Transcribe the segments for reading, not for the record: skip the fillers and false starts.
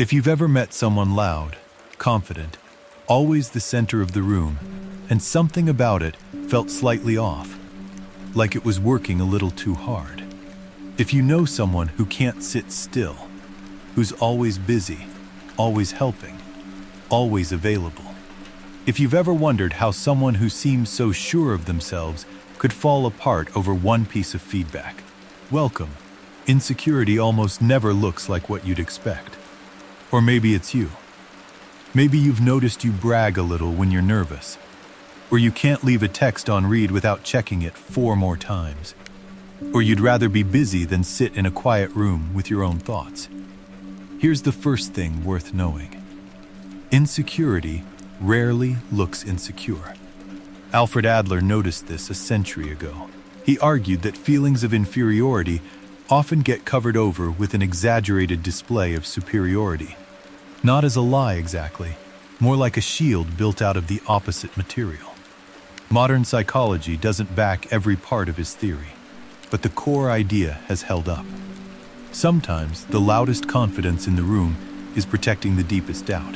If you've ever met someone loud, confident, always the center of the room, and something about it felt slightly off, like it was working a little too hard. If you know someone who can't sit still, who's always busy, always helping, always available. If you've ever wondered how someone who seems so sure of themselves could fall apart over one piece of feedback, welcome. Insecurity almost never looks like what you'd expect. Or maybe it's you. Maybe you've noticed you brag a little when you're nervous, or you can't leave a text on read without checking it 4 more times, or you'd rather be busy than sit in a quiet room with your own thoughts. Here's the first thing worth knowing. Insecurity rarely looks insecure. Alfred Adler noticed this a century ago. He argued that feelings of inferiority often get covered over with an exaggerated display of superiority. Not as a lie exactly, more like a shield built out of the opposite material. Modern psychology doesn't back every part of his theory, but the core idea has held up. Sometimes the loudest confidence in the room is protecting the deepest doubt.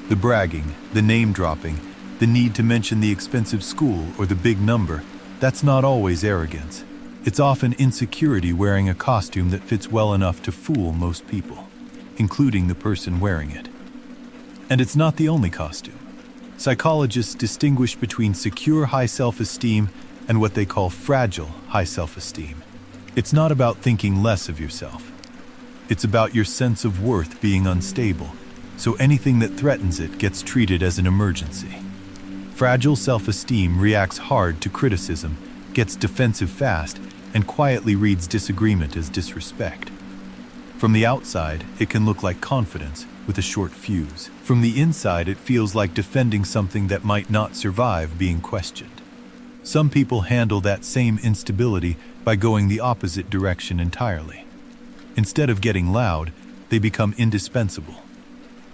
The bragging, the name-dropping, the need to mention the expensive school or the big number, that's not always arrogance. It's often insecurity wearing a costume that fits well enough to fool most people, including the person wearing it. And it's not the only costume. Psychologists distinguish between secure high self-esteem and what they call fragile high self-esteem. It's not about thinking less of yourself. It's about your sense of worth being unstable, so anything that threatens it gets treated as an emergency. Fragile self-esteem reacts hard to criticism, gets defensive fast, and quietly reads disagreement as disrespect. From the outside, it can look like confidence with a short fuse. From the inside, it feels like defending something that might not survive being questioned. Some people handle that same instability by going the opposite direction entirely. Instead of getting loud, they become indispensable.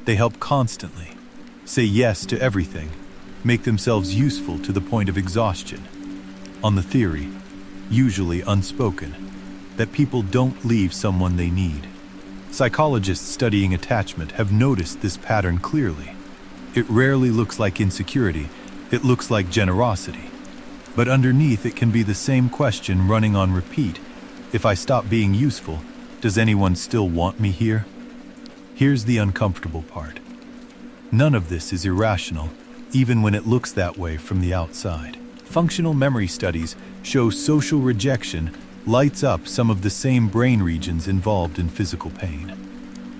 They help constantly, say yes to everything, make themselves useful to the point of exhaustion. On the theory, usually unspoken, that people don't leave someone they need. Psychologists studying attachment have noticed this pattern clearly. It rarely looks like insecurity, it looks like generosity. But underneath it can be the same question running on repeat. If I stop being useful, does anyone still want me here? Here's the uncomfortable part. None of this is irrational, even when it looks that way from the outside. Functional memory studies show social rejection lights up some of the same brain regions involved in physical pain.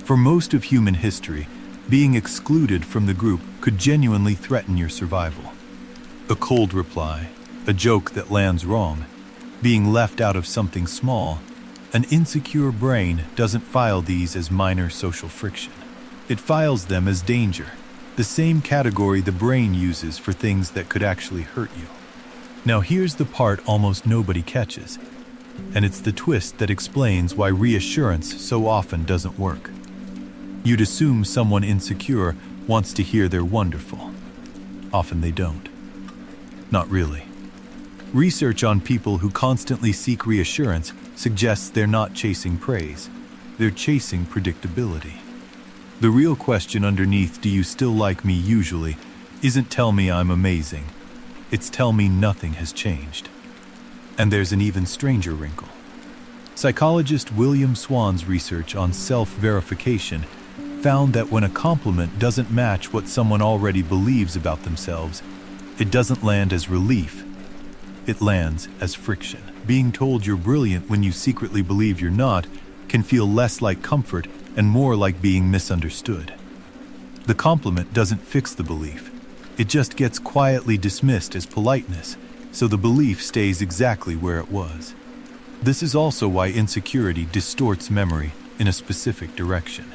For most of human history, being excluded from the group could genuinely threaten your survival. A cold reply, a joke that lands wrong, being left out of something small. An insecure brain doesn't file these as minor social friction. It files them as danger, the same category the brain uses for things that could actually hurt you. Now here's the part almost nobody catches, and it's the twist that explains why reassurance so often doesn't work. You'd assume someone insecure wants to hear they're wonderful. Often they don't. Not really. Research on people who constantly seek reassurance suggests they're not chasing praise, they're chasing predictability. The real question underneath "do you still like me" usually isn't "tell me I'm amazing." It's "tell me nothing has changed." And there's an even stranger wrinkle. Psychologist William Swan's research on self-verification found that when a compliment doesn't match what someone already believes about themselves, it doesn't land as relief, it lands as friction. Being told you're brilliant when you secretly believe you're not can feel less like comfort and more like being misunderstood. The compliment doesn't fix the belief. It just gets quietly dismissed as politeness, so the belief stays exactly where it was. This is also why insecurity distorts memory in a specific direction.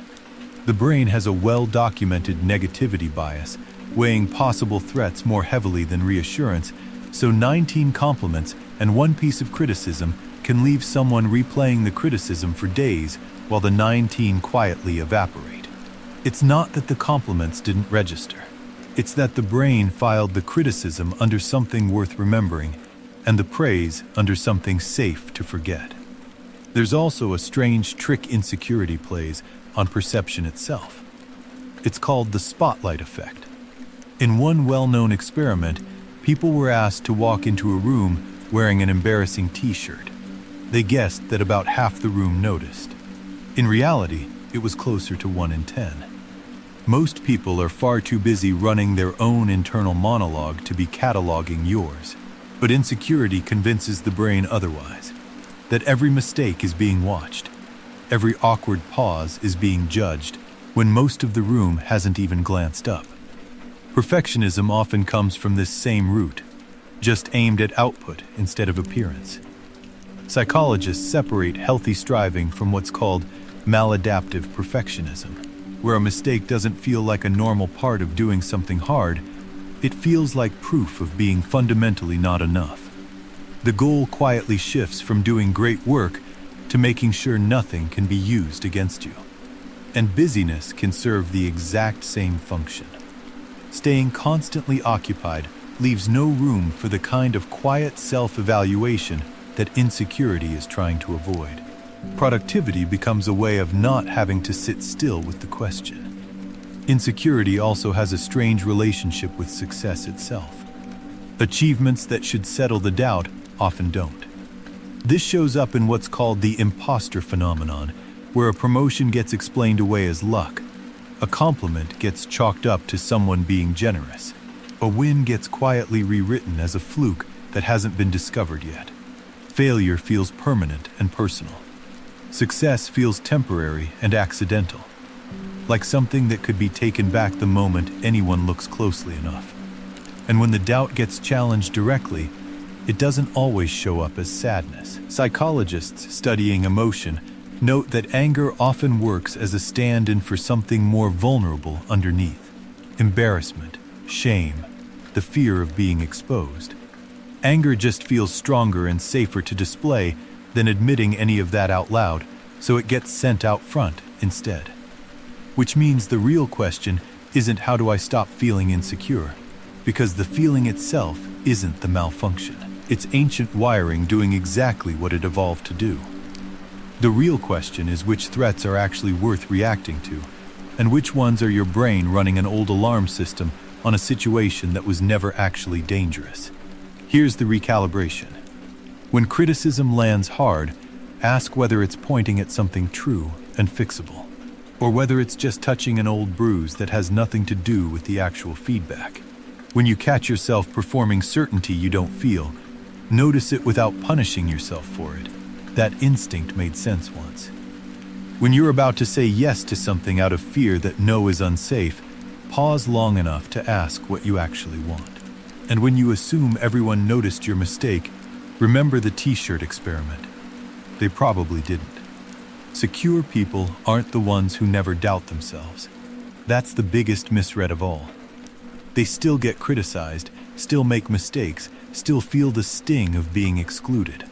The brain has a well-documented negativity bias, weighing possible threats more heavily than reassurance, so 19 compliments and 1 piece of criticism can leave someone replaying the criticism for days while the 19 quietly evaporate. It's not that the compliments didn't register. It's that the brain filed the criticism under something worth remembering and the praise under something safe to forget. There's also a strange trick insecurity plays on perception itself. It's called the spotlight effect. In one well-known experiment, people were asked to walk into a room wearing an embarrassing t-shirt. They guessed that about half the room noticed. In reality, it was closer to 1 in 10. Most people are far too busy running their own internal monologue to be cataloging yours. But insecurity convinces the brain otherwise, that every mistake is being watched. Every awkward pause is being judged when most of the room hasn't even glanced up. Perfectionism often comes from this same root, just aimed at output instead of appearance. Psychologists separate healthy striving from what's called maladaptive perfectionism, where a mistake doesn't feel like a normal part of doing something hard. It feels like proof of being fundamentally not enough. The goal quietly shifts from doing great work to making sure nothing can be used against you. And busyness can serve the exact same function. Staying constantly occupied leaves no room for the kind of quiet self-evaluation that insecurity is trying to avoid. Productivity becomes a way of not having to sit still with the question. Insecurity also has a strange relationship with success itself. Achievements that should settle the doubt often don't. This shows up in what's called the imposter phenomenon, where a promotion gets explained away as luck. A compliment gets chalked up to someone being generous. A win gets quietly rewritten as a fluke that hasn't been discovered yet. Failure feels permanent and personal. Success feels temporary and accidental, like something that could be taken back the moment anyone looks closely enough. And when the doubt gets challenged directly, it doesn't always show up as sadness. Psychologists studying emotion note that anger often works as a stand-in for something more vulnerable underneath: embarrassment, shame, the fear of being exposed. Anger just feels stronger and safer to display than admitting any of that out loud, so it gets sent out front instead. Which means the real question isn't how do I stop feeling insecure, because the feeling itself isn't the malfunction. It's ancient wiring doing exactly what it evolved to do. The real question is which threats are actually worth reacting to, and which ones are your brain running an old alarm system on a situation that was never actually dangerous. Here's the recalibration. When criticism lands hard, ask whether it's pointing at something true and fixable, or whether it's just touching an old bruise that has nothing to do with the actual feedback. When you catch yourself performing certainty you don't feel, notice it without punishing yourself for it. That instinct made sense once. When you're about to say yes to something out of fear that no is unsafe, pause long enough to ask what you actually want. And when you assume everyone noticed your mistake, remember the t-shirt experiment. They probably didn't. Secure people aren't the ones who never doubt themselves. That's the biggest misread of all. They still get criticized, still make mistakes, still feel the sting of being excluded.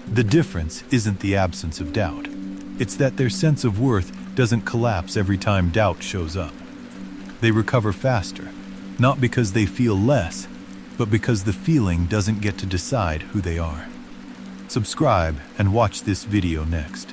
The difference isn't the absence of doubt. It's that their sense of worth doesn't collapse every time doubt shows up. They recover faster, not because they feel less, but because the feeling doesn't get to decide who they are. Subscribe and watch this video next.